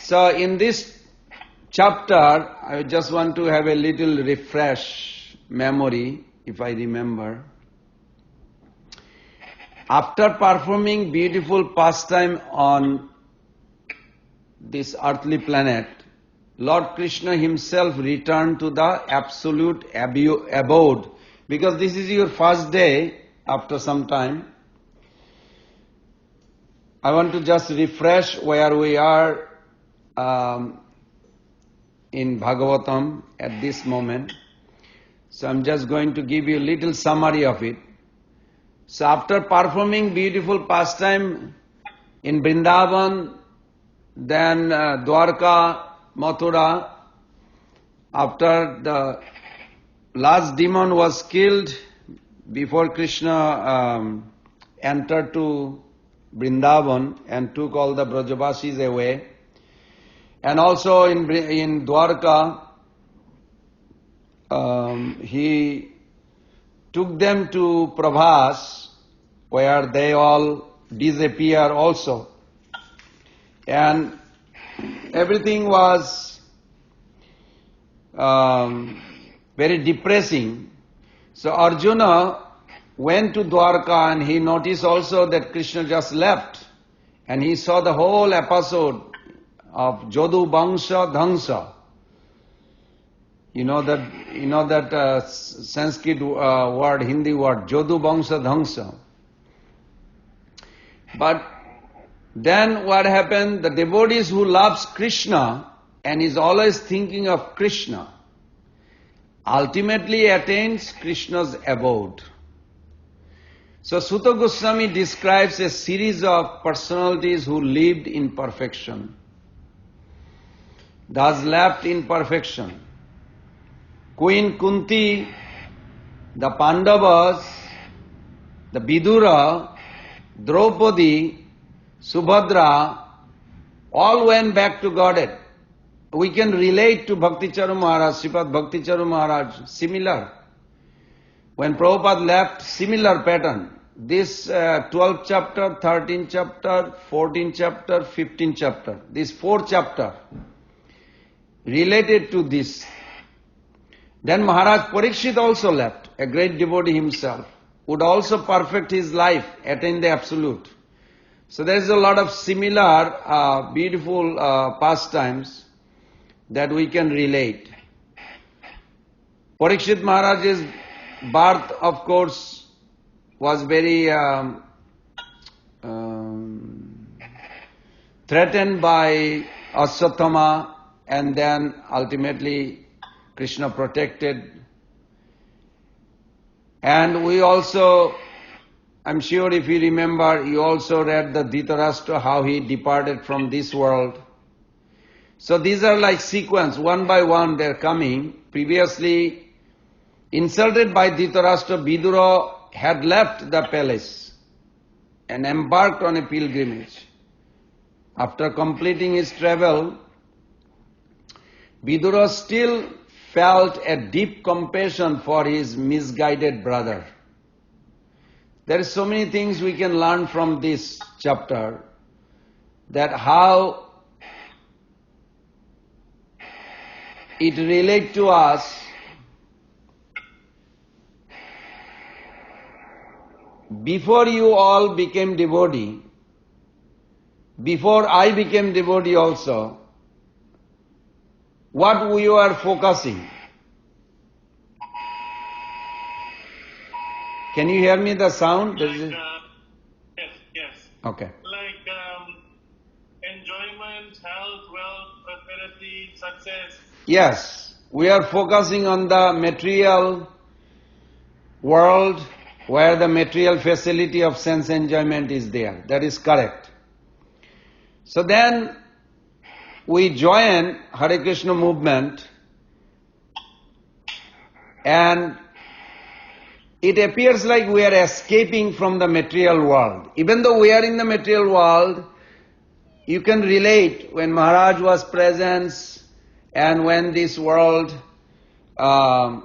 So in this chapter, I just want to have a little refresh memory, if I remember. After performing beautiful pastime on this earthly planet, Lord Krishna himself returned to the absolute abode, because this is your first day after some time. I want to just refresh where we are in Bhagavatam at this moment. So I'm just going to give you a little summary of it. So after performing beautiful pastime in Vrindavan, then Dwarka, Mathura, after the last demon was killed before Krishna entered to Vrindavan and took all the Brajavasis away. And also in Dwarka, he took them to Prabhas, where they all disappear also. And everything was very depressing. So Arjuna went to Dwarka and he noticed also that Krishna just left. And he saw the whole episode of Jodu Bangsha Dhangsa. You know that Sanskrit word, Hindi word, Jodu Bangsha Dhangsa. But then what happened? The devotees who loves Krishna and is always thinking of Krishna ultimately attains Krishna's abode. So Sutta Goswami describes a series of personalities who lived in perfection, thus left in perfection. Queen Kunti, the Pandavas, the Vidura, Draupadi, Subhadra, all went back to Godhead. We can relate to Bhakti Charu Maharaj, Sripad Bhakti Charu Maharaj, similar. When Prabhupada left, similar pattern. This 12th chapter, 13th chapter, 14th chapter, 15th chapter, this 4th chapter related to this. Then Maharaj Parikshit also left, a great devotee himself, would also perfect his life, attain the absolute. So there is a lot of similar beautiful pastimes that we can relate. Parikshit Maharaj's birth, of course, was very threatened by Aswathama, and then ultimately Krishna protected. And we also, I'm sure if you remember, you also read the Dhritarashtra, how he departed from this world. So these are like sequence, one by one they're coming. Previously insulted by Dhritarashtra, Vidura had left the palace and embarked on a pilgrimage. After completing his travel, Vidura still felt a deep compassion for his misguided brother. There are so many things we can learn from this chapter, that how it relates to us. Before you all became devotee, before I became devotee also, what we were focusing? Can you hear me, the sound? Yes. Okay. Like enjoyment, health, wealth, prosperity, success. Yes, we are focusing on the material world where the material facility of sense enjoyment is there. That is correct. So then we join Hare Krishna movement, and it appears like we are escaping from the material world. Even though we are in the material world, you can relate when Maharaj was present and when this world, the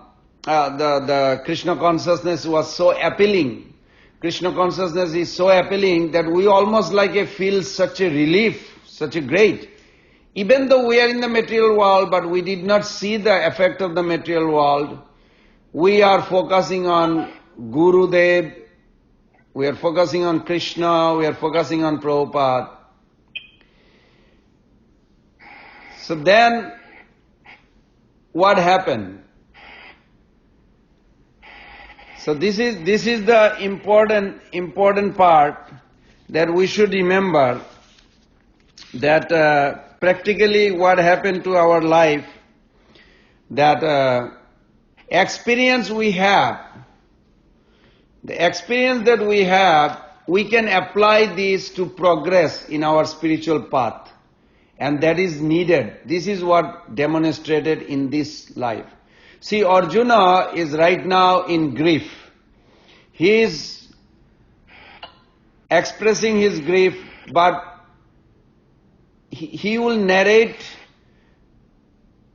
Krishna consciousness was so appealing. Krishna consciousness is so appealing that we almost like feel such a relief, such a great. Even though we are in the material world, but we did not see the effect of the material world, we are focusing on Gurudev, we are focusing on Krishna, we are focusing on Prabhupada. So then, what happened? So this is the important part that we should remember, that practically what happened to our life, that experience we have, the experience that we have, we can apply this to progress in our spiritual path. And that is needed. This is what demonstrated in this life. See, Arjuna is right now in grief. He is expressing his grief, but he will narrate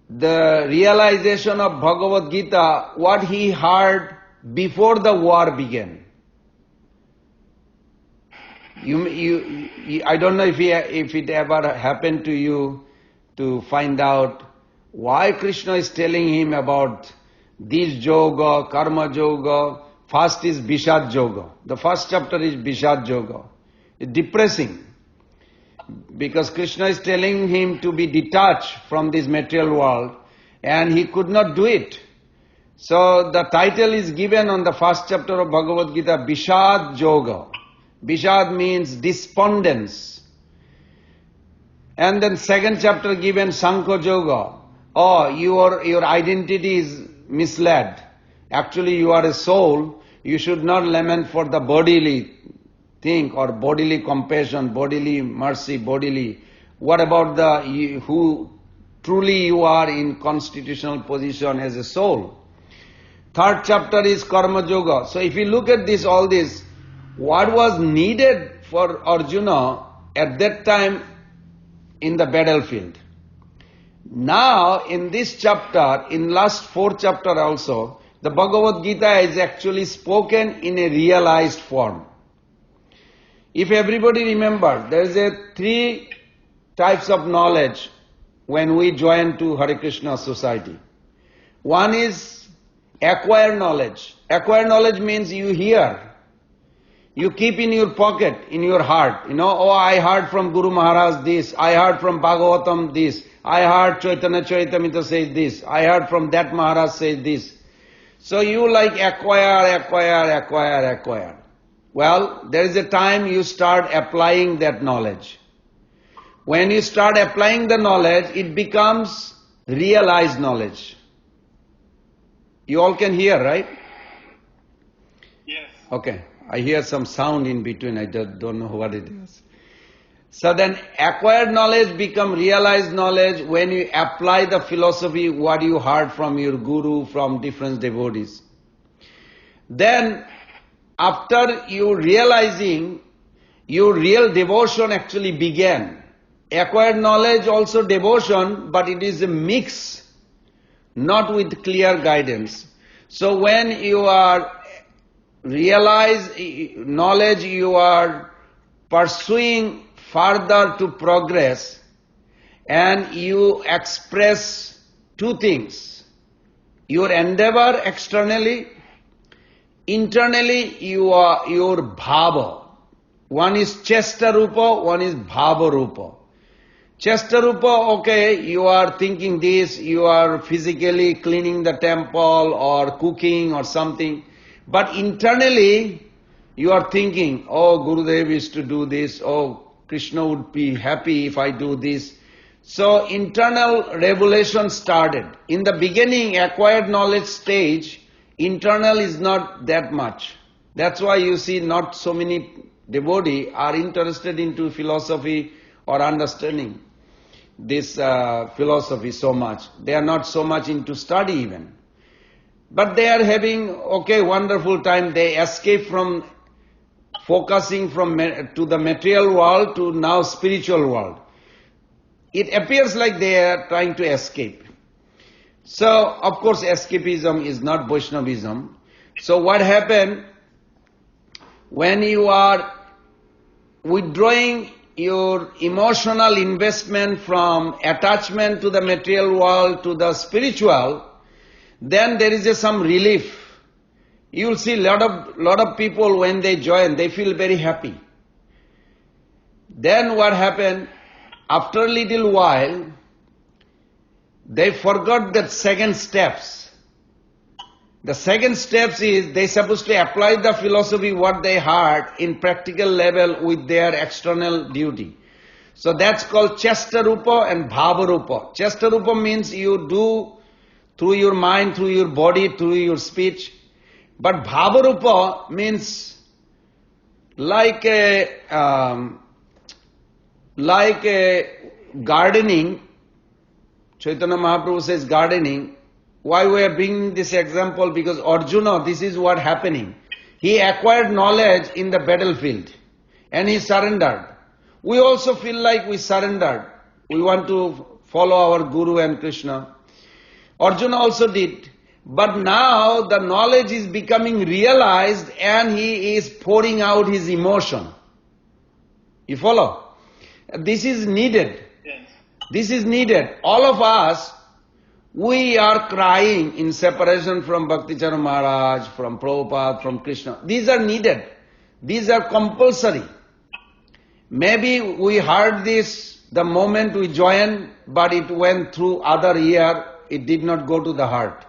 the realization of Bhagavad Gita, what he heard before the war began. I don't know if it ever happened to you to find out why Krishna is telling him about this yoga, karma yoga. First is Bishad yoga. The first chapter is Bishad yoga. It's depressing, because Krishna is telling him to be detached from this material world, and he could not do it. So the title is given on the first chapter of Bhagavad Gita, Bishad yoga. Bishad means despondence. And then second chapter given Sankha Yoga. Oh, your identity is misled. Actually you are a soul. You should not lament for the bodily thing or bodily compassion, bodily mercy, bodily. What about who truly you are in constitutional position as a soul? Third chapter is Karma Yoga. So if you look at all this, what was needed for Arjuna at that time in the battlefield? Now, in this chapter, in last 4 chapter also, the Bhagavad Gita is actually spoken in a realized form. If everybody remembers, there is 3 types of knowledge when we join to Hare Krishna society. One is acquired knowledge. Acquired knowledge means you hear. You keep in your pocket, in your heart. I heard from Guru Maharaj this, I heard from Bhagavatam this, I heard Chaitanya Charitamrita says this, I heard from that Maharaj says this. So you acquire. Well, there is a time you start applying that knowledge. When you start applying the knowledge, it becomes realized knowledge. You all can hear, right? Yes. Okay. I hear some sound in between, I just don't know what it is. So then acquired knowledge become realized knowledge when you apply the philosophy, what you heard from your guru, from different devotees. Then after you realizing, your real devotion actually began. Acquired knowledge also devotion, but it is a mix, not with clear guidance. So when you are realize knowledge, you are pursuing further to progress, and you express 2 things. Your endeavor externally, internally you are your bhava. One is chesta rupa, one is bhava rupa. Chesta rupa, okay, you are thinking this, you are physically cleaning the temple or cooking or something. But internally, you are thinking, oh, Gurudev is to do this, oh, Krishna would be happy if I do this. So internal revelation started. In the beginning, acquired knowledge stage, internal is not that much. That's why you see not so many devotees are interested into philosophy or understanding this philosophy so much. They are not so much into study even. But they are having, wonderful time. They escape from focusing to the material world to now spiritual world. It appears like they are trying to escape. So, of course, escapism is not Vaishnavism. So what happened when you are withdrawing your emotional investment from attachment to the material world to the spiritual, then there is some relief. You will see lot of people when they join, they feel very happy. Then what happened? After a little while, they forgot the second steps. The second steps is they supposed to apply the philosophy what they heard in practical level with their external duty. So that's called Chestarupa and Bhavarupa. Chestarupa means you do through your mind, through your body, through your speech. But Bhavarupa means like a gardening. Chaitanya Mahaprabhu says gardening. Why we are bringing this example? Because Arjuna, this is what happening. He acquired knowledge in the battlefield and he surrendered. We also feel like we surrendered. We want to follow our Guru and Krishna. Arjuna also did. But now the knowledge is becoming realized and he is pouring out his emotion. You follow? This is needed. Yes. This is needed. All of us, we are crying in separation from Bhakticharya Maharaj, from Prabhupada, from Krishna. These are needed. These are compulsory. Maybe we heard this the moment we joined, but it went through other ear, it did not go to the heart.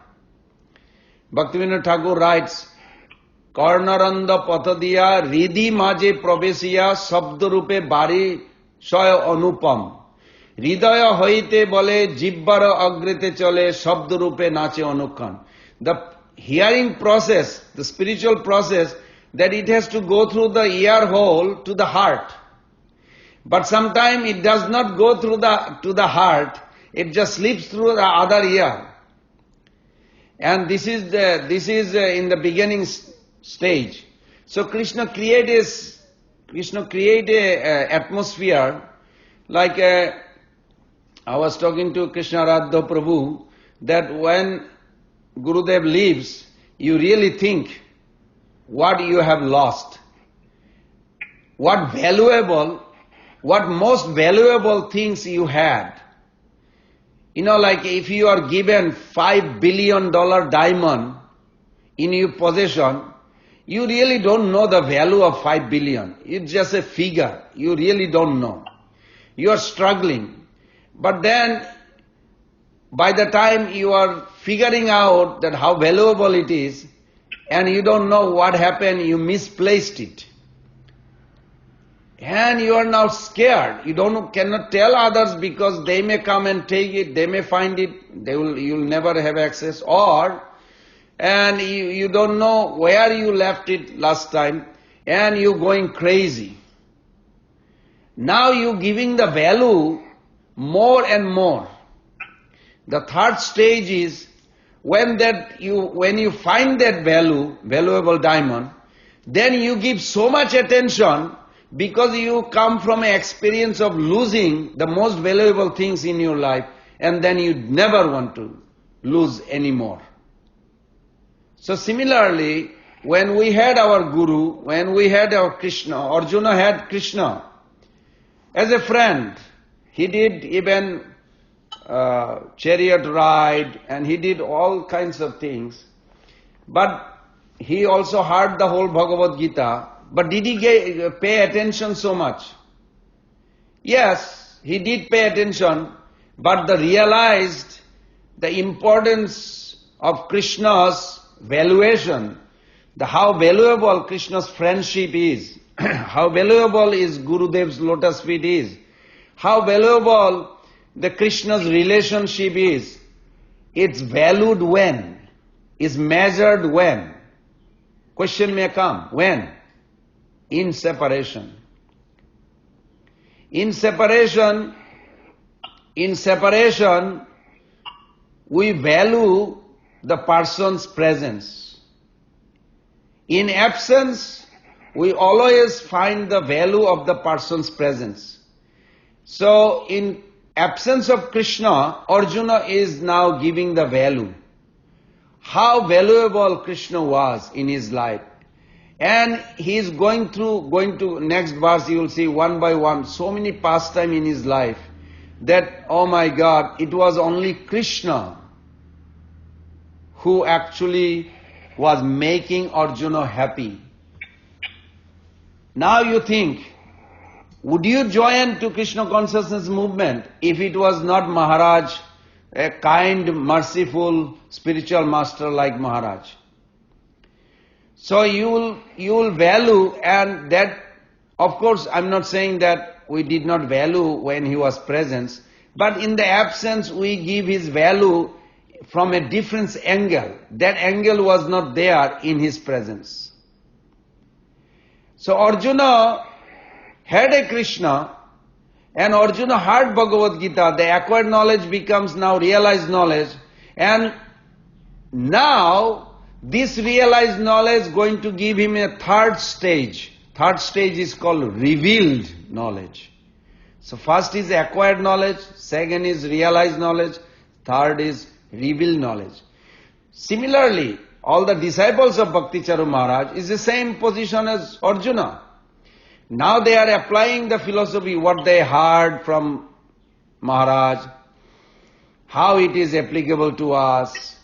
Bhaktivinoda Thakur writes, Karnaranda Pathadiya Ridi Maje Pravesiya Sabdarupe Bari Soya Anupam Hridaya Hoite Bole Jibbara Agrete Chole Sabdarupe Nache Anukhan. The hearing process, the spiritual process, that it has to go through the ear hole to the heart. But sometimes it does not go through to the heart, it just slips through the other ear. And this is in the beginning stage. So Krishna create a atmosphere like I was talking to Krishna Radha Prabhu that when Gurudev leaves, you really think what you have lost. What most valuable things you had. You know, like if you are given $5 billion diamond in your possession, you really don't know the value of 5 billion. It's just a figure. You really don't know. You are struggling. But then, by the time you are figuring out that how valuable it is, and you don't know what happened, you misplaced it. And you are now scared. You cannot tell others because they may come and take it, they may find it, you'll never have access. And you don't know where you left it last time, and you're going crazy. Now you're giving the value more and more. The third stage is when you find that valuable diamond, then you give so much attention because you come from an experience of losing the most valuable things in your life, and then you never want to lose anymore. So similarly, when we had our Guru, when we had our Krishna, Arjuna had Krishna as a friend. He did even chariot ride and he did all kinds of things. But he also heard the whole Bhagavad Gita. But did he pay attention so much? Yes, he did pay attention, but realized the importance of Krishna's valuation, how valuable Krishna's friendship is, how valuable is Gurudev's lotus feet is, how valuable the Krishna's relationship is. It's valued when? Is measured when? Question may come, when? In separation. In separation, we value the person's presence. In absence, we always find the value of the person's presence. So, in absence of Krishna, Arjuna is now giving the value. How valuable Krishna was in his life. And he is going to next verse, you will see one by one, so many pastime in his life that, oh my God, it was only Krishna who actually was making Arjuna happy. Now you think, would you join to Krishna consciousness movement if it was not Maharaj, a kind, merciful, spiritual master like Maharaj? So you will value, and that, of course, I'm not saying that we did not value when he was present, but in the absence we give his value from a different angle. That angle was not there in his presence. So Arjuna had a Krishna, and Arjuna heard Bhagavad Gita. The acquired knowledge becomes now realized knowledge, and now this realized knowledge is going to give him a third stage. Third stage is called revealed knowledge. So first is acquired knowledge, second is realized knowledge, third is revealed knowledge. Similarly, all the disciples of Bhakti Charu Maharaj is the same position as Arjuna. Now they are applying the philosophy, what they heard from Maharaj, how it is applicable to us,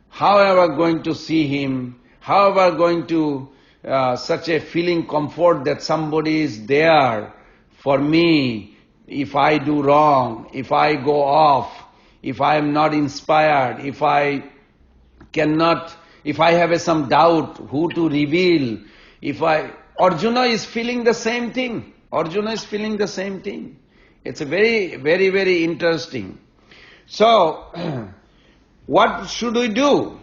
how are we going to see him, how are we going to such a feeling comfort that somebody is there for me if I do wrong, if I go off, if I am not inspired, if I have some doubt who to reveal, Arjuna is feeling the same thing. Arjuna is feeling the same thing. It's a very, very, very interesting. So, what should we do?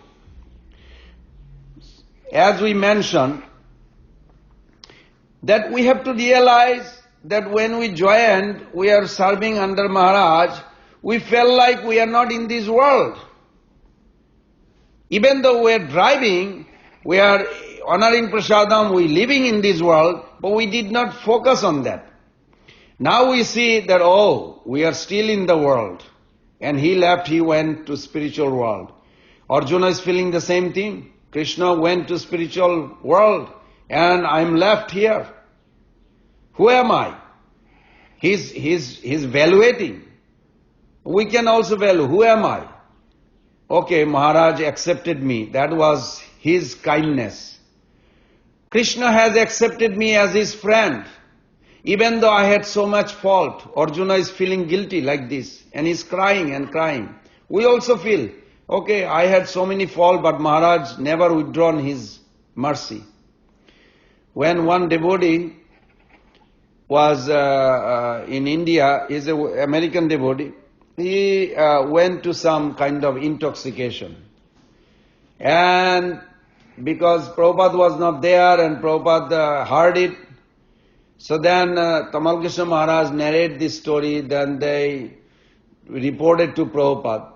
As we mentioned, that we have to realize that when we joined, we are serving under Maharaj, we felt like we are not in this world. Even though we are driving, we are honoring prasadam, we are living in this world, but we did not focus on that. Now we see that, oh, we are still in the world. And he left, he went to spiritual world. Arjuna is feeling the same thing. Krishna went to spiritual world and I'm left here. Who am I? He's evaluating. We can also value, who am I? Okay, Maharaj accepted me. That was his kindness. Krishna has accepted me as his friend. Even though I had so much fault, Arjuna is feeling guilty like this and he's crying and crying. We also feel, okay, I had so many faults, but Maharaj never withdrawn his mercy. When one devotee was in India, he's an American devotee, he went to some kind of intoxication. And because Prabhupada was not there and Prabhupada heard it, so then Tamal Krishna Maharaj narrated this story, then they reported to Prabhupada.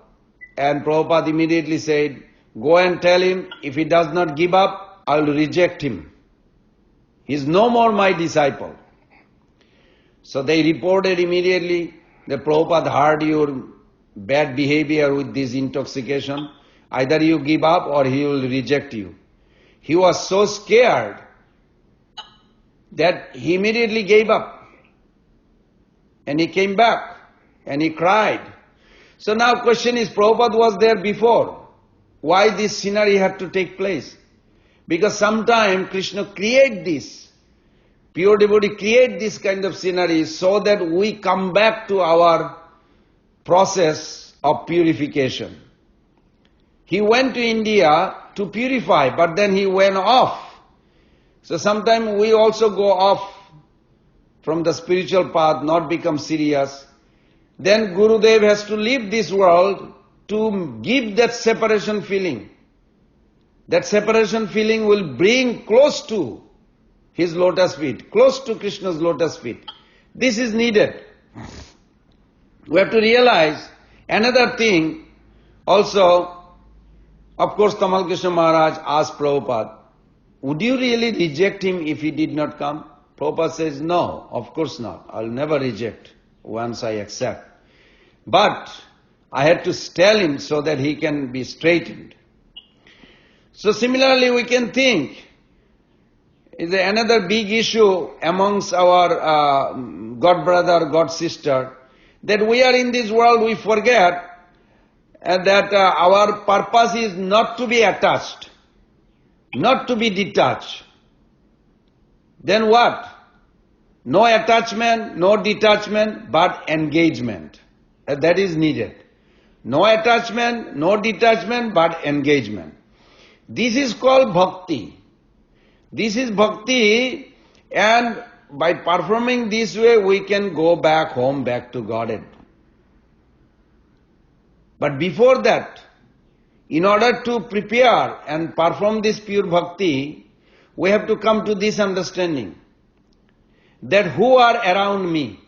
And Prabhupada immediately said, go and tell him, if he does not give up, I will reject him. He is no more my disciple. So they reported immediately that Prabhupada heard your bad behavior with this intoxication. Either you give up or he will reject you. He was so scared that he immediately gave up. And he came back and he cried. So now question is, Prabhupada was there before. Why this scenario had to take place? Because sometimes Krishna create this. Pure devotee create this kind of scenario so that we come back to our process of purification. He went to India to purify, but then he went off. So sometimes we also go off from the spiritual path, not become serious. Then Gurudev has to leave this world to give that separation feeling. That separation feeling will bring close to his lotus feet, close to Krishna's lotus feet. This is needed. We have to realize another thing also. Of course, Tamal Krishna Maharaj asked Prabhupada, would you really reject him if he did not come? Prabhupada says, no, of course not. I'll never reject once I accept. But I had to tell him so that he can be straightened. So similarly we can think, is another big issue amongst our God brother, God sister, that we are in this world, we forget that our purpose is not to be attached, not to be detached. Then what? No attachment, no detachment, but engagement. That is needed. No attachment, no detachment, but engagement. This is called bhakti. This is bhakti, and by performing this way we can go back home, back to Godhead. But before that, in order to prepare and perform this pure bhakti, we have to come to this understanding that who are around me,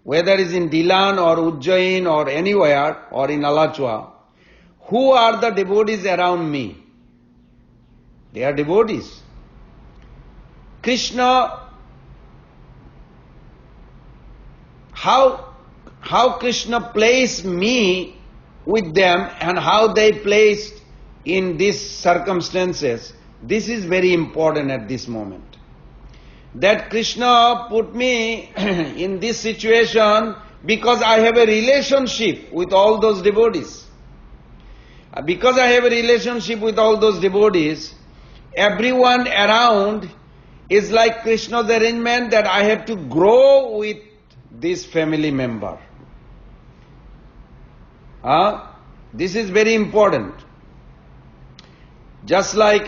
whether it is in Dilan or Ujjain or anywhere or in Alachua, who are the devotees around me? They are devotees. Krishna, how Krishna placed me with them and how they placed in these circumstances, this is very important at this moment. That Krishna put me in this situation because I have a relationship with all those devotees. Because I have a relationship with all those devotees, everyone around is like Krishna's arrangement that I have to grow with this family member. This is very important. Just like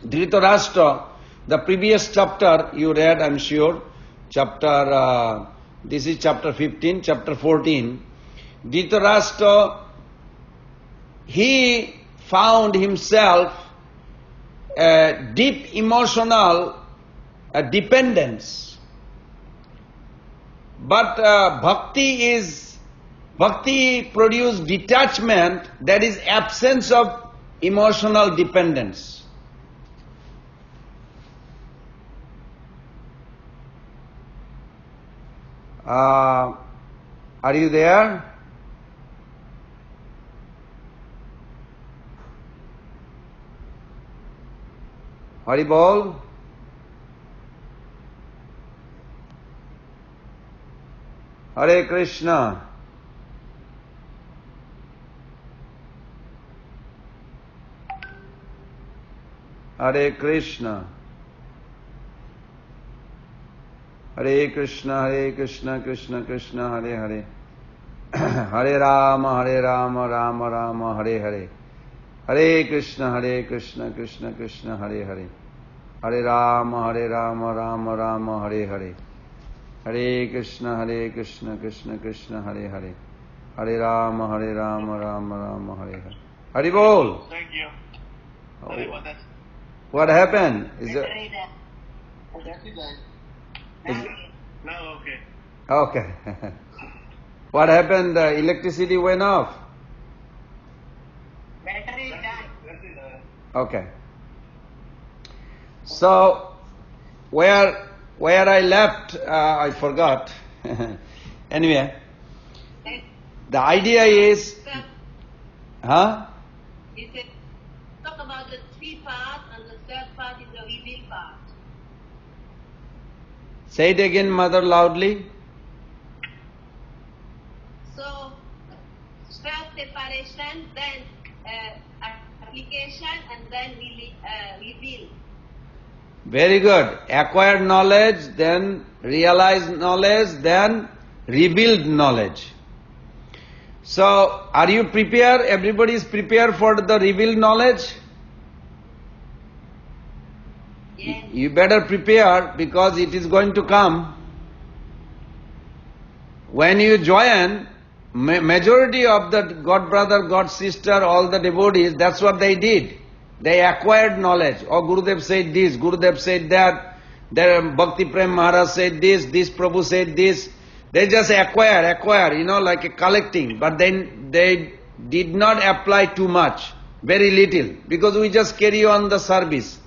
Dhritarashtra, the previous chapter you read, I'm sure, this is chapter 15, chapter 14. Dhritarashtra, he found himself a deep emotional dependence. But bhakti produced detachment, that is absence of emotional dependence. Are you there? Haribol? Hare Krishna. Hare Krishna. Hare Krishna, Hare Krishna, Krishna Krishna, Hare Hare. Hare Rama, Rama Rama, Hare Hare. Hare Krishna, Krishna Krishna, Hare Hare. Hare Rama, Rama Rama, Hare Hare. Hare Krishna, Krishna Krishna, Hare Hare. Hare Rama, Rama Rama, Hare Hare. Hari Bol. Thank you. Sorry about that. What happened? Is it? No, okay. Okay. What happened? The electricity went off. Battery died. Okay. So, where I left, I forgot. Anyway, the idea is, He said, talk about the three parts, and the third part is the reveal part. Say it again, mother, loudly. So, first separation, then application, and then reveal. Very good. Acquired knowledge, then realized knowledge, then revealed knowledge. So, are you prepared? Everybody is prepared for the revealed knowledge? Yes. You better prepare because it is going to come. When you join, majority of the God brother, God sister, all the devotees, that's what they did. They acquired knowledge. Oh, Gurudev said this, Gurudev said that, Bhakti Prem Maharaj said this Prabhu said this. They just acquire, like a collecting. But then they did not apply too much, very little, because we just carry on the service.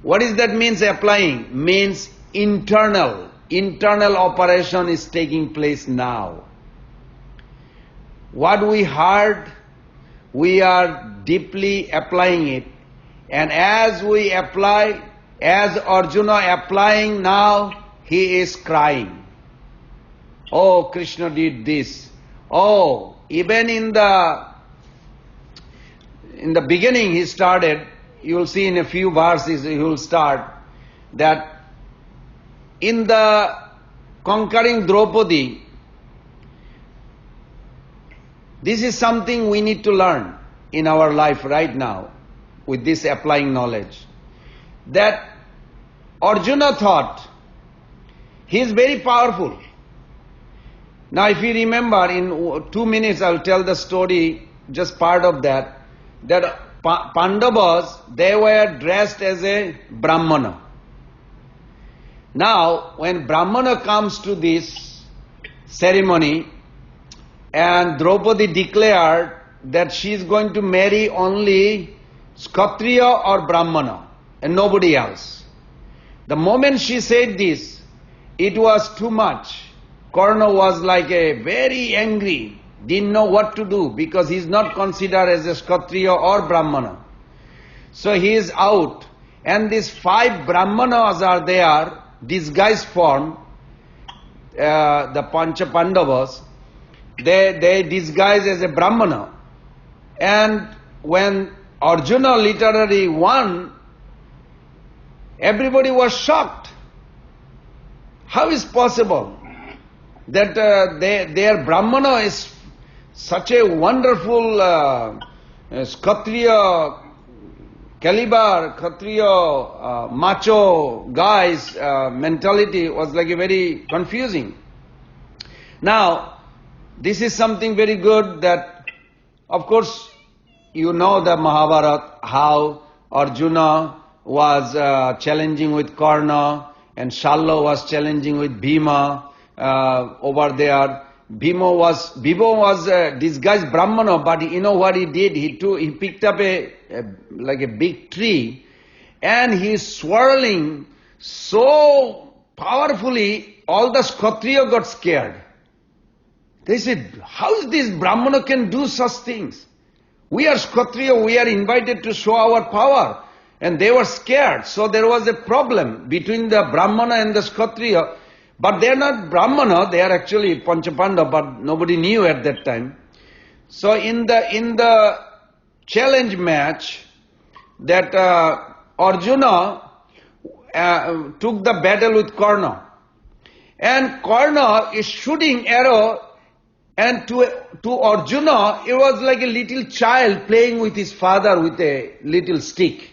What is that means applying? Means internal operation is taking place now. What we heard, we are deeply applying it. And as we apply, as Arjuna applying now, he is crying. Oh, Krishna did this. Oh, even in the beginning he started, you will see in a few verses he will start that in the conquering Draupadi, this is something we need to learn in our life right now with this applying knowledge. That Arjuna thought he is very powerful. Now if you remember, in 2 minutes I will tell the story, just part of that, that Pandavas, they were dressed as a Brahmana. Now when Brahmana comes to this ceremony, and Draupadi declared that she is going to marry only Kshatriya or Brahmana and nobody else. The moment she said this, it was too much. Karna was like a very angry, didn't know what to do because he is not considered as a Kshatriya or Brahmana. So he is out, and these 5 Brahmanas are there, disguised form, the Pancha Pandavas. They disguise as a Brahmana. And when Arjuna literally won, everybody was shocked. How is possible that their Brahmana is such a wonderful Kshatriya caliber, Kshatriya macho guys mentality was like a very confusing. Now, this is something very good that, of course, you know the Mahabharata, how Arjuna was challenging with Karna and Shalya was challenging with Bhima over there. Bhima was disguised Brahmana, but you know what he did? He picked up like a big tree and he is swirling so powerfully, all the Kshatriya got scared. They said, how is this Brahmana can do such things? We are Kshatriya, we are invited to show our power. And they were scared. So there was a problem between the Brahmana and the Kshatriya. But they are not Brahmana, they are actually Panchapanda, but nobody knew at that time. So in the challenge match, that Arjuna took the battle with Karna. And Karna is shooting arrow, and to Arjuna, it was like a little child playing with his father with a little stick.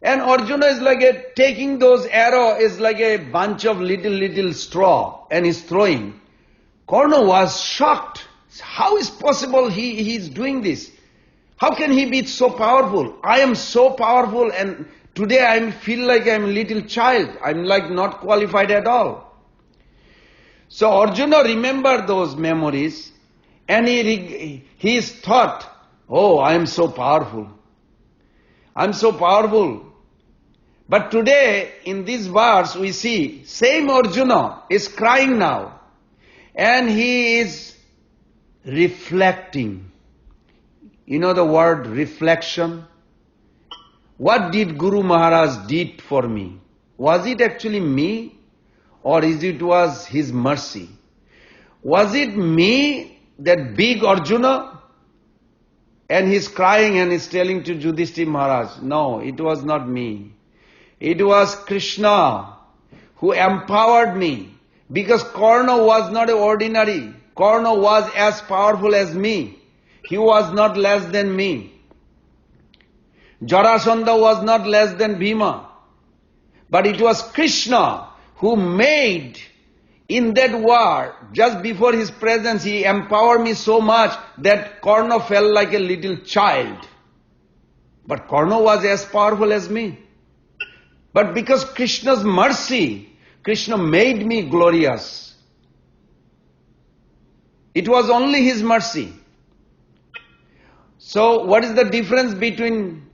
And Arjuna is like taking those arrows is like a bunch of little straw and he's throwing. Karna was shocked. How is possible he is doing this? How can he be so powerful? I am so powerful and today I feel like I am a little child. I am like not qualified at all. So Arjuna remembered those memories and he is thought, oh, I am so powerful. I am so powerful. But today in this verse we see same Arjuna is crying now and he is reflecting. You know the word reflection? What did Guru Maharaj did for me? Was it actually me? Or is it was his mercy? Was it me, that big Arjuna? And he's crying and he's telling to Yudhishthira Maharaj, no, it was not me. It was Krishna who empowered me. Because Karna was not ordinary. Karna was as powerful as me. He was not less than me. Jarasandha was not less than Bhima. But it was Krishna who made in that war, just before his presence, he empowered me so much that Karna felt like a little child. But Karna was as powerful as me. But because Krishna's mercy, Krishna made me glorious. It was only his mercy. So what is the difference between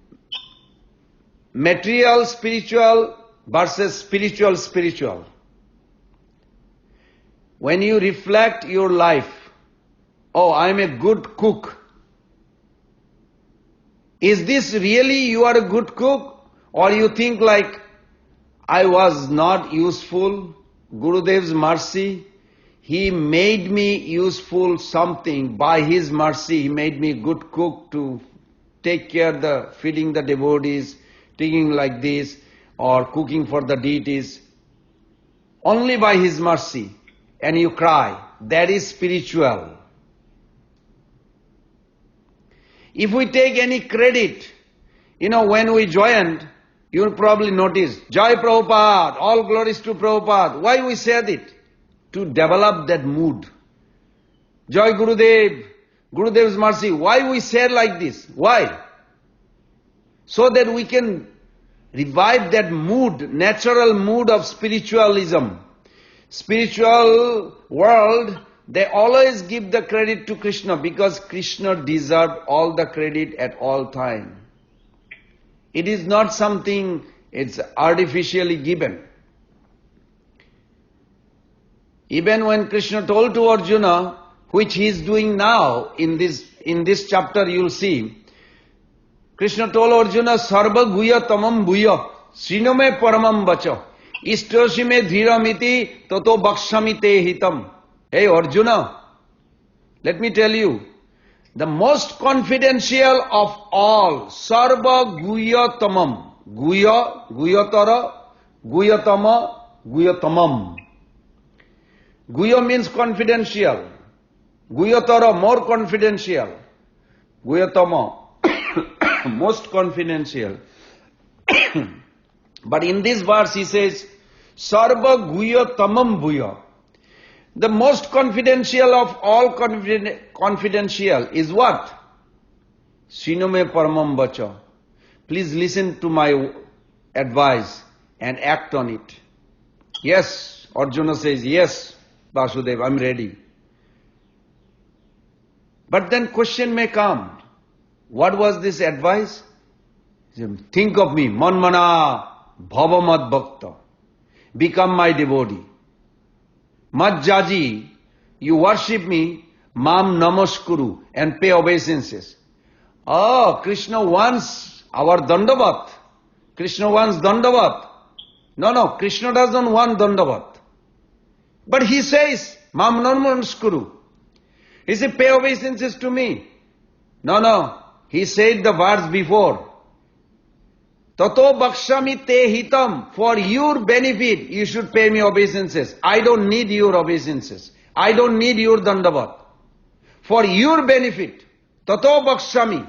material spiritual versus spiritual? When you reflect your life, oh, I am a good cook, Is this really you are a good cook? Or you think like, I was not useful, Gurudev's mercy, he made me useful something, by his mercy he made me good cook to take care the feeding the devotees, taking like this, or cooking for the deities, only by his mercy, and you cry, that is spiritual. If we take any credit, when we joined, you'll probably notice, Jai Prabhupada, all glories to Prabhupada. Why we said it? To develop that mood. Jai Gurudev, Gurudev's mercy. Why we say like this? Why? So that we can revive that mood, natural mood of spiritualism. Spiritual world, they always give the credit to Krishna because Krishna deserves all the credit at all time. It is not something, it's artificially given. Even when Krishna told to Arjuna, which he is doing now, in this chapter you will see, Krishna told Arjuna, Sarva guya tamam bhuya, srinome paramam vacha, ishtoshime dhiramiti tato bhakshami te hitam. Hey Arjuna, let me tell you, the most confidential of all, Sarva guya tamam, guya, guyatara, guyatama, guyatamam. Guya means confidential. Guyatara, more confidential. Guyatama, most confidential. But in this verse he says, Sarva guya tamam bhuya. The most confidential of all confidential is what? Srinome paramam vacha. Please listen to my advice and act on it. Yes, Arjuna says, yes, Vasudeva, I'm ready. But then question may come. What was this advice? Think of me, manmana bhavamad bhakta. Become my devotee. Majjaji, you worship me, mam namaskuru, and pay obeisances. Oh, Krishna wants our dandavat. Krishna wants dandavat. No, Krishna doesn't want dandavat. But he says, mam namaskuru. He said, pay obeisances to me. No, he said the words before. Tato bhakshami te hitam. For your benefit, you should pay me obeisances. I don't need your obeisances. I don't need your dandavat. For your benefit, tato bhakshami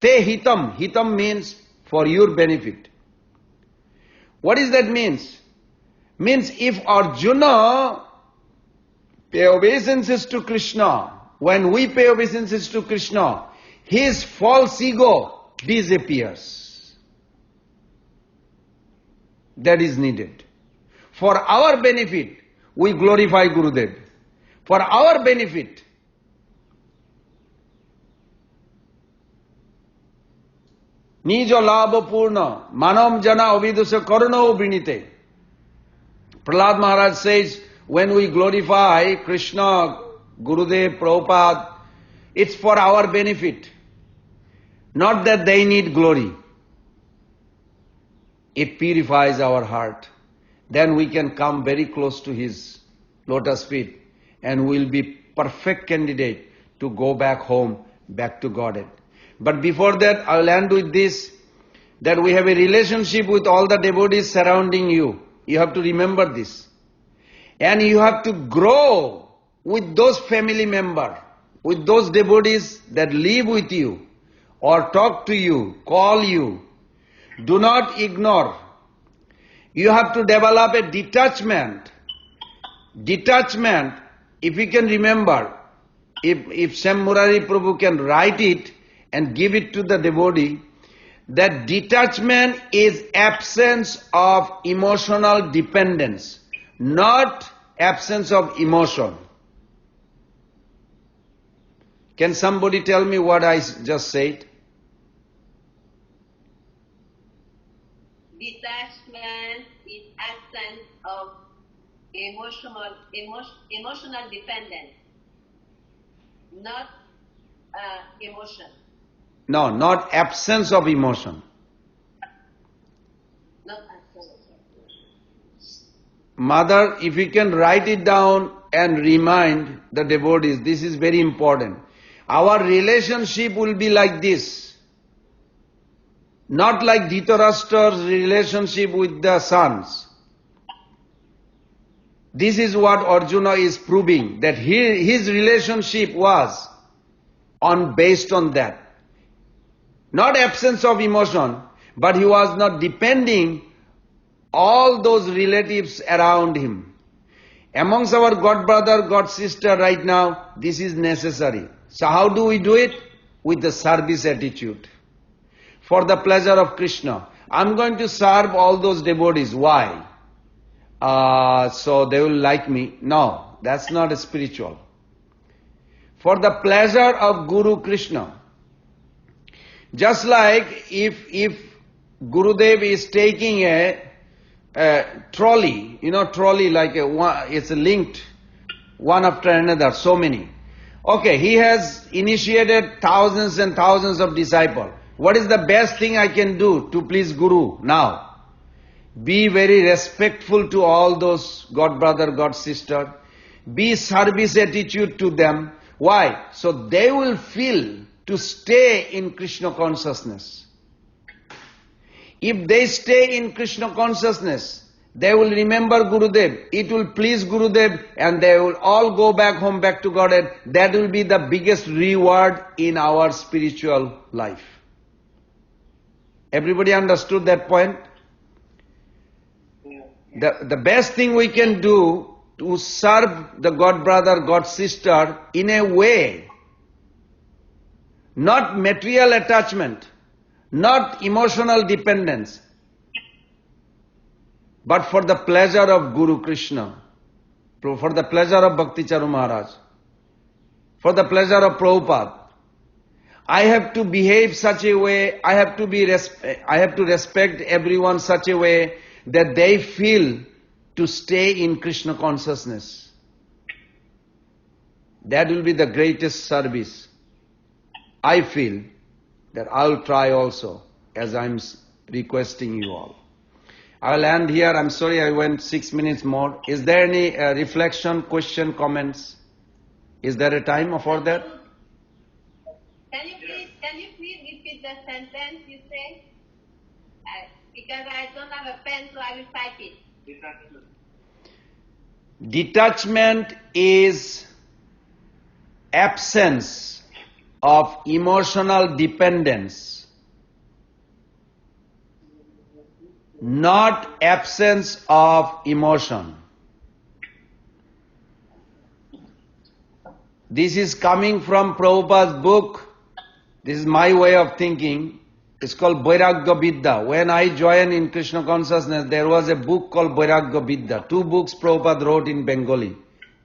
te hitam. Hitam means for your benefit. What does that means? Means if Arjuna pay obeisances to Krishna, when we pay obeisances to Krishna, his false ego disappears. That is needed. For our benefit, we glorify Gurudev. For our benefit, Nijo labha purna, manam jana avidusya karuna ubrinite. Prahlad Maharaj says, when we glorify Krishna, Gurudev, Prabhupada, it's for our benefit. Not that they need glory. It purifies our heart. Then we can come very close to his lotus feet and we'll be perfect candidate to go back home, back to Godhead. But before that, I'll end with this, that we have a relationship with all the devotees surrounding you. You have to remember this. And you have to grow with those family members, with those devotees that live with you or talk to you, call you. Do not ignore. You have to develop a detachment. Detachment, if you can remember, if Shyam Murari Prabhu can write it and give it to the devotee, that detachment is absence of emotional dependence, not absence of emotion. Can somebody tell me what I just said? Detachment is absence of emotional dependence, not emotion. No, not absence of emotion. Not absence. Mother, if you can write it down and remind the devotees, this is very important. Our relationship will be like this. Not like Dhritarashtra's relationship with the sons. This is what Arjuna is proving, that his relationship was based on that. Not absence of emotion, but he was not depending all those relatives around him. Amongst our God brother, God sister right now, this is necessary. So how do we do it? With the service attitude. For the pleasure of Krishna. I'm going to serve all those devotees. Why? So they will like me. No, that's not a spiritual. For the pleasure of Guru Krishna. Just like if Gurudev is taking a trolley, trolley like it's linked one after another, so many. Okay, he has initiated thousands and thousands of disciples. What is the best thing I can do to please Guru now? Be very respectful to all those God brother, God sister. Be service attitude to them. Why? So they will feel to stay in Krishna consciousness. If they stay in Krishna consciousness, they will remember Gurudev. It will please Gurudev and they will all go back home, back to Godhead. That will be the biggest reward in our spiritual life. Everybody understood that point? The best thing we can do to serve the God brother, God sister in a way, not material attachment, not emotional dependence, but for the pleasure of Guru Krishna, for the pleasure of Bhakti Charu Maharaj, for the pleasure of Prabhupada. I have to behave such a way, I have to respect everyone such a way that they feel to stay in Krishna consciousness. That will be the greatest service. I feel that I'll try also, as I'm requesting you all. I'll end here. I'm sorry I went 6 minutes more. Is there any reflection, question, comments? Is there a time for that? Can you please repeat the sentence you say? Because I don't have a pen, so I will type it. Detachment is absence of emotional dependence, not absence of emotion. This is coming from Prabhupada's book. This is my way of thinking. It's called Vairagya Vidya. When I joined in Krishna consciousness, there was a book called Vairagya Vidya. 2 books Prabhupada wrote in Bengali.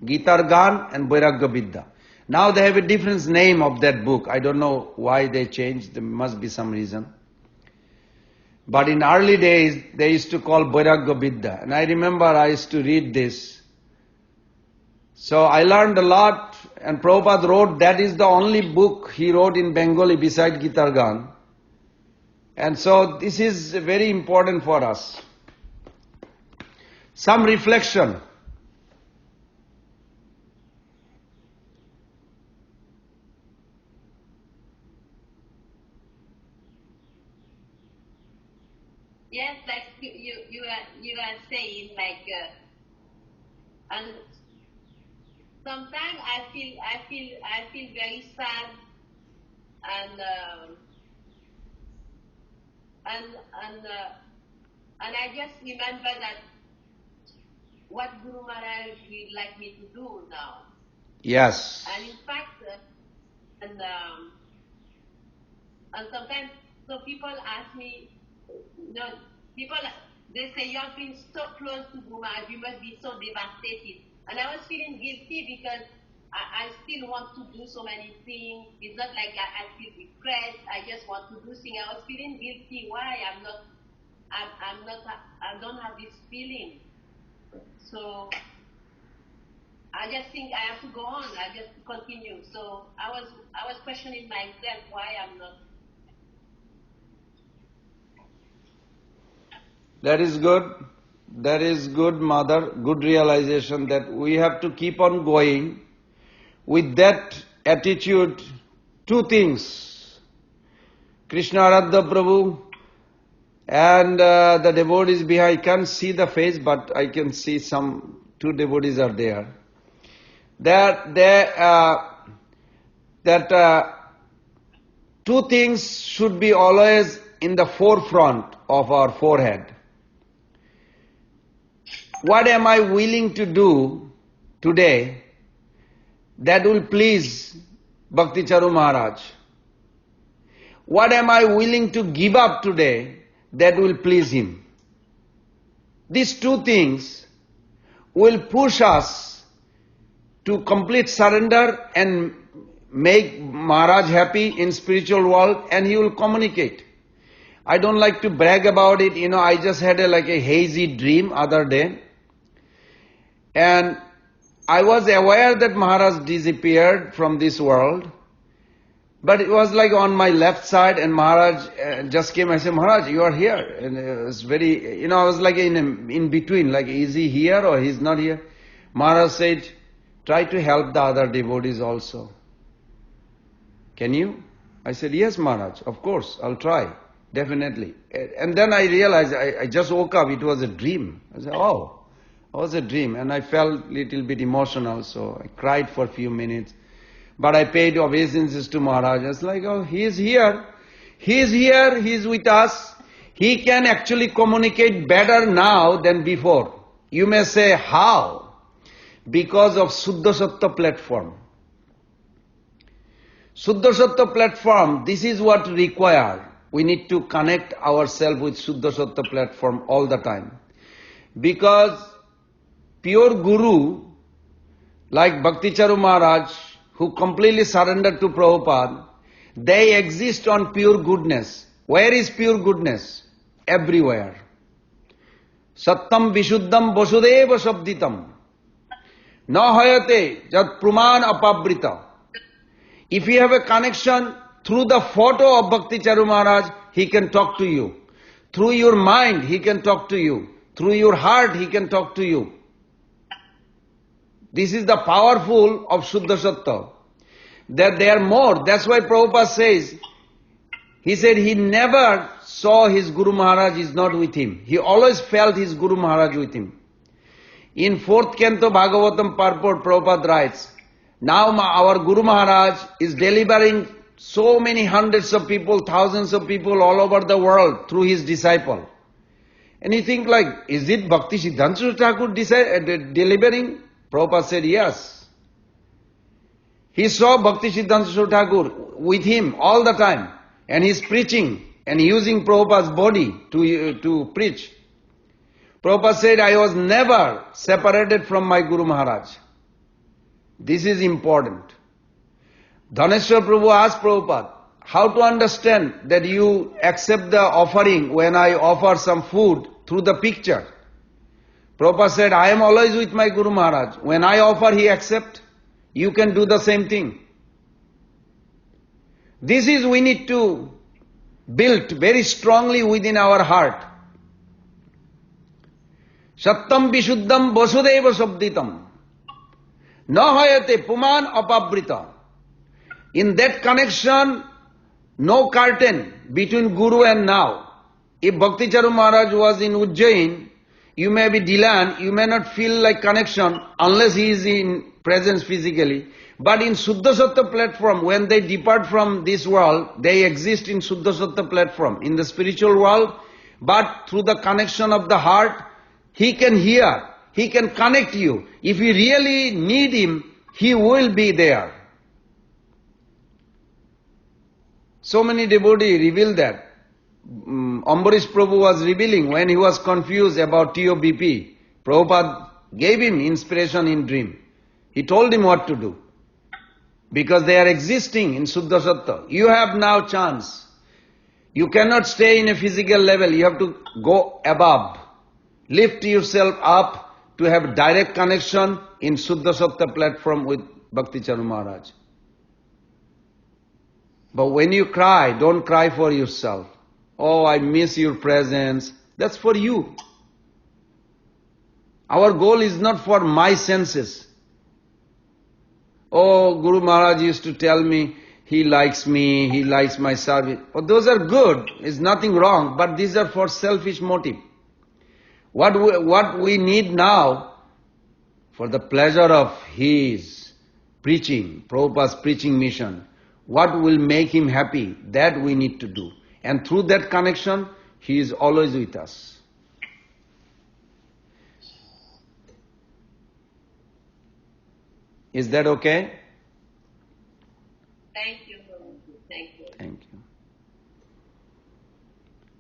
Gitar Gan and Vairagya Vidya. Now they have a different name of that book. I don't know why they changed. There must be some reason. But in early days, they used to call Vairagya Vidya. And I remember I used to read this. So I learned a lot, and Prabhupada wrote, that is the only book he wrote in Bengali beside Gitar Gan. And so this is very important for us. Some reflection. Yes, like you are saying, like, and sometimes I feel very sad, and and I just remember that what Guru Maharaj would like me to do now. Yes. And in fact, and sometimes, so people ask me, people, they say, you're feeling so close to Guru Maharaj, you must be so devastated. And I was feeling guilty because I still want to do so many things. It's not like I feel regret, I just want to do things. I was feeling guilty, why I don't have this feeling. So I just think I have to go on. I just continue. So I was questioning myself why I'm not That is good. That is good, Mother. Good realization that we have to keep on going with that attitude. Two things. Krishna Aradha Prabhu and the devotees behind. I can't see the face, but I can see two devotees are there. That two things should be always in the forefront of our forehead. What am I willing to do today that will please Bhakti Charu Maharaj? What am I willing to give up today that will please him? These two things will push us to complete surrender and make Maharaj happy in spiritual world, and he will communicate. I don't like to brag about it, I just had a hazy dream other day. And I was aware that Maharaj disappeared from this world, but it was like on my left side, and Maharaj just came. I said, Maharaj, you are here. And it was very, I was like in between, like, is he here or he's not here? Maharaj said, try to help the other devotees also. Can you? I said, yes, Maharaj, of course, I'll try, definitely. And then I realized, I just woke up, it was a dream. I said, oh. It was a dream, and I felt a little bit emotional, so I cried for a few minutes. But I paid obeisances to Maharaj. I was like, oh, he is here. He is here, he is with us. He can actually communicate better now than before. You may say, how? Because of Suddha Sattva platform. Suddha Sattva platform, this is what required. We need to connect ourselves with Suddha Sattva platform all the time. Because pure Guru, like Bhakti Charu Maharaj, who completely surrendered to Prabhupada, they exist on pure goodness. Where is pure goodness? Everywhere. Sattam Vishuddham Vasudeva Shabditam. Na hayate jat praman apabrita. If you have a connection through the photo of Bhakti Charu Maharaj, he can talk to you. Through your mind, he can talk to you. Through your heart, he can talk to you. This is the powerful of Shuddha Sattva. That they are more. That's why Prabhupada says, he said he never saw his Guru Maharaj is not with him. He always felt his Guru Maharaj with him. In 4th canto Bhagavatam purport, Prabhupada writes, now our Guru Maharaj is delivering so many hundreds of people, thousands of people all over the world through his disciple. And you think like, is it Bhakti Siddhanta Thakur delivering? Prabhupada said yes. He saw Bhakti Siddhanta Thakur with him all the time, and he's preaching and using Prabhupada's body to preach. Prabhupada said, I was never separated from my Guru Maharaj. This is important. Dhaneshwar Prabhu asked Prabhupada, how to understand that you accept the offering when I offer some food through the picture? Prabhupada said, I am always with my Guru Maharaj. When I offer, he accepts. You can do the same thing. This is we need to build very strongly within our heart. Sattam Vishuddham Vasudeva Sabditam. Na hayate puman apabrita. In that connection, no curtain between Guru and now. If Bhakti Charu Maharaj was in Ujjain, you may be Dilan, you may not feel like connection unless he is in presence physically. But in Suddha Sattva platform, when they depart from this world, they exist in Suddha Sattva platform, in the spiritual world, but through the connection of the heart, he can hear, he can connect you. If you really need him, he will be there. So many devotees reveal that. Ambarish Prabhu was revealing when he was confused about TOBP. Prabhupada gave him inspiration in dream. He told him what to do. Because they are existing in Suddha Sattva. You have now chance. You cannot stay in a physical level. You have to go above. Lift yourself up to have direct connection in Suddha Sattva platform with Bhakti Charu Maharaj. But when you cry, don't cry for yourself. Oh, I miss your presence. That's for you. Our goal is not for my senses. Oh, Guru Maharaj used to tell me, he likes me, he likes my service. Oh, those are good, there's nothing wrong, but these are for selfish motive. What we need now, for the pleasure of his preaching, Prabhupada's preaching mission, what will make him happy, that we need to do. And through that connection, he is always with us. Is that okay? Thank you, Guru. Thank you. Thank you.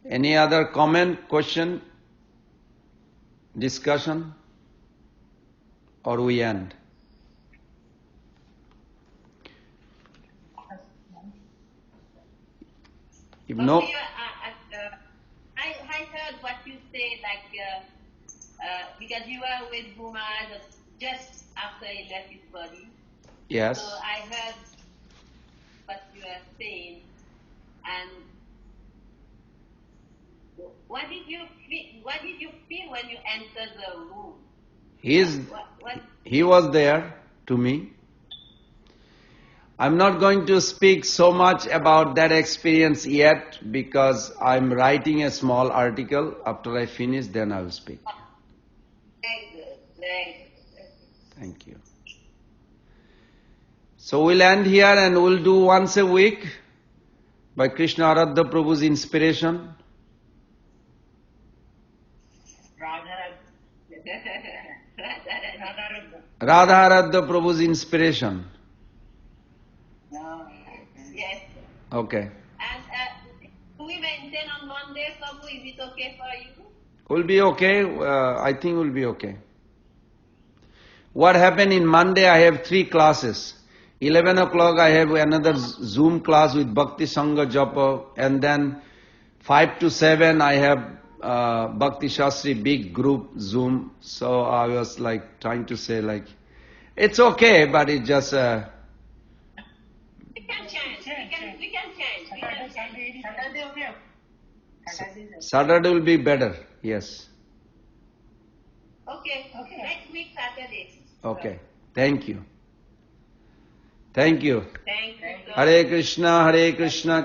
Any other comment, question, discussion? Or we end? If no, Okay, I heard what you said, because you were with Guru Maharaj just after he left his body. yes. So I heard what you were saying, and what did you feel when you entered the room? He was there to me. I'm not going to speak so much about that experience yet because I'm writing a small article. After I finish, then I will speak. Very good, very good. Thank you. So we'll end here and we'll do once a week by Krishna Aradha Prabhu's inspiration. Radha Aradha Prabhu's inspiration. Yes. Okay. And do we maintain on Monday, Prabhu? Is it okay for you? Will be okay. I think will be okay. What happened in Monday, I have 3 classes. 11 o'clock I have another Zoom class with Bhakti Sangha Japa, and then 5 to 7 I have Bhakti Shastri big group Zoom. So I was like trying to say like, it's okay, but it just... We can change. We can change. Saturday, okay? Saturday will be better, yes. Okay. Next week, Saturday. Okay, thank you. Thank you. Thank you. Hare Krishna,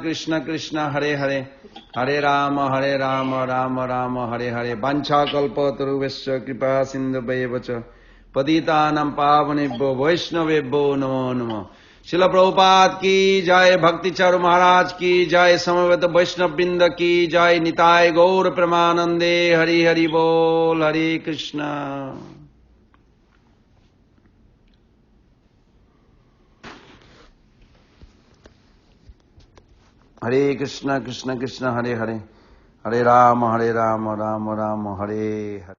Krishna Krishna, Hare Hare, Hare Rama, Rama Rama, Hare Hare. Vancha kalpataruvasya kripa sindhubhaya patitanam pavanebhyo vaishnavebhyo namo namo. Srila Prabhupada ki jai, Bhakti Charu Maharaj ki jai, Samaveta Vaishnav Binda ki jai, Nitai Gaur Pramanande, Hari Hari Bol, Hare Krishna. Hare Krishna, Krishna Krishna, Hare Hare, Hare Rama, Rama Rama, Hare Hare.